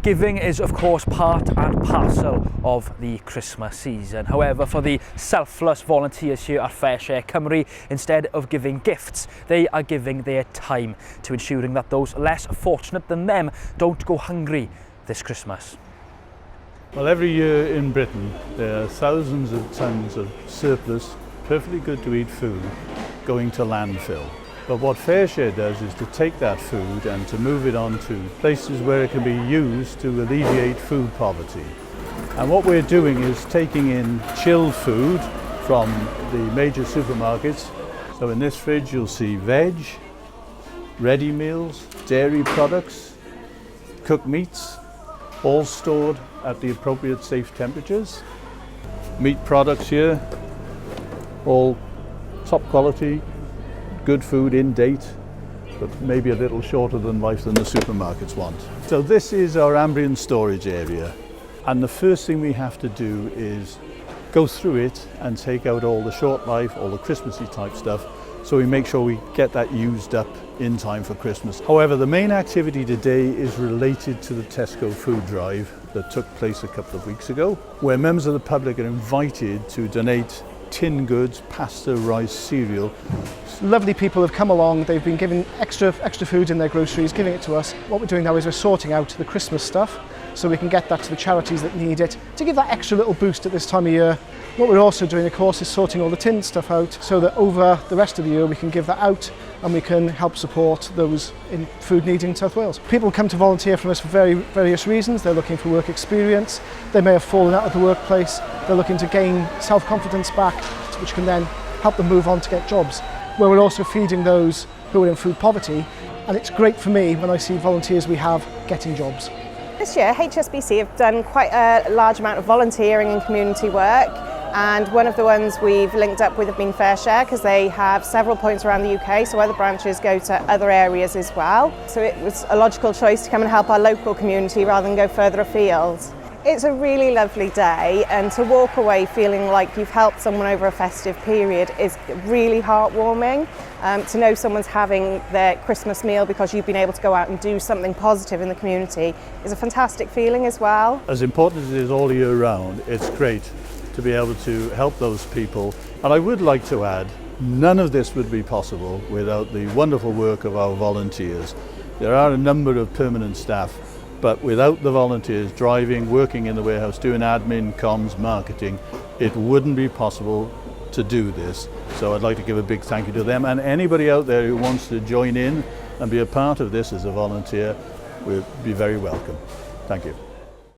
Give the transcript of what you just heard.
Giving is of course part and parcel of the Christmas season. However, for the selfless volunteers here at FareShare Cymru, instead of giving gifts, they are giving their time to ensuring that those less fortunate than them don't go hungry this Christmas. Well, every year in Britain there are thousands of tons of surplus, perfectly good to eat food going to landfill. But what FareShare does is to take that food and to move it on to places where it can be used to alleviate food poverty. And what we're doing is taking in chilled food from the major supermarkets. So in this fridge you'll see veg, ready meals, dairy products, cooked meats, all stored at the appropriate safe temperatures. Meat products here, all top quality, good food in date, but maybe a little shorter than life than the supermarkets want. So this is our ambient storage area, and the first thing we have to do is go through it and take out all the short life, all the Christmassy type stuff, so we make sure we get that used up in time for Christmas. However, the main activity today is related to the Tesco food drive that took place a couple of weeks ago, where members of the public are invited to donate tin goods, pasta, rice, cereal. Lovely people have come along, they've been given extra food in their groceries, giving it to us. What we're doing now is we're sorting out the Christmas stuff so we can get that to the charities that need it, to give that extra little boost at this time of year. What we're also doing, of course, is sorting all the tin stuff out so that over the rest of the year we can give that out and we can help support those in food needing in South Wales. People come to volunteer from us for various reasons. They're looking for work experience, they may have fallen out of the workplace, they're looking to gain self-confidence back, which can then help them move on to get jobs. Where we're also feeding those who are in food poverty, and it's great for me when I see volunteers we have getting jobs. This year HSBC have done quite a large amount of volunteering and community work, and one of the ones we've linked up with have been FareShare, because they have several points around the UK, so other branches go to other areas as well. So it was a logical choice to come and help our local community rather than go further afield. It's a really lovely day, and to walk away feeling like you've helped someone over a festive period is really heartwarming. To know someone's having their Christmas meal because you've been able to go out and do something positive in the community is a fantastic feeling as well. As important as it is all year round, it's great to be able to help those people. And I would like to add, none of this would be possible without the wonderful work of our volunteers. There are a number of permanent staff, but without the volunteers driving, working in the warehouse, doing admin, comms, marketing, it wouldn't be possible to do this. So I'd like to give a big thank you to them, and anybody out there who wants to join in and be a part of this as a volunteer will be very welcome. Thank you.